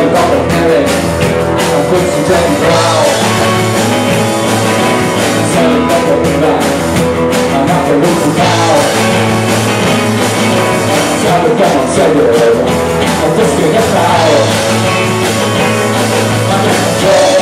I've got a parent, I put some dirty brow. Selling up on the back, I'm not the loser now. Time to come on, say it, I'm just getting it out. I'm in control.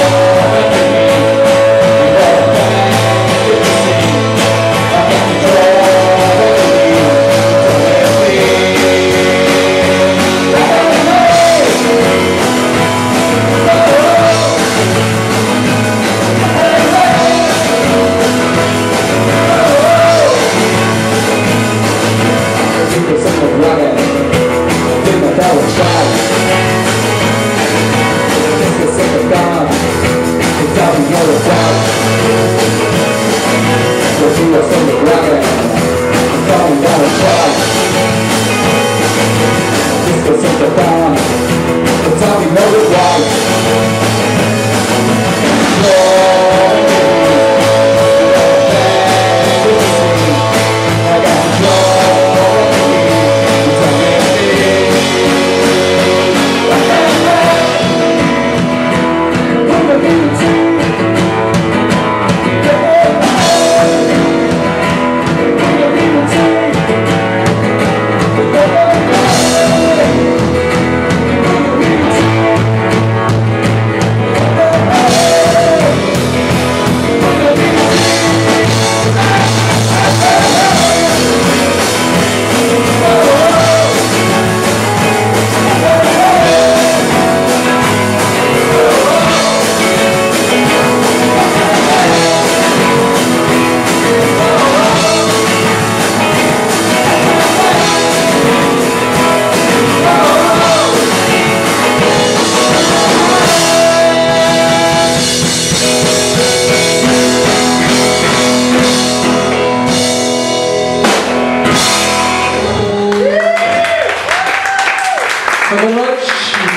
Thank you very much.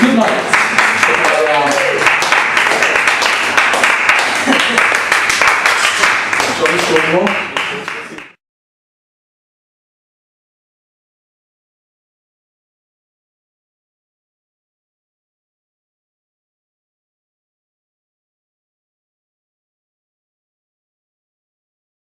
Good night. Shall we show more?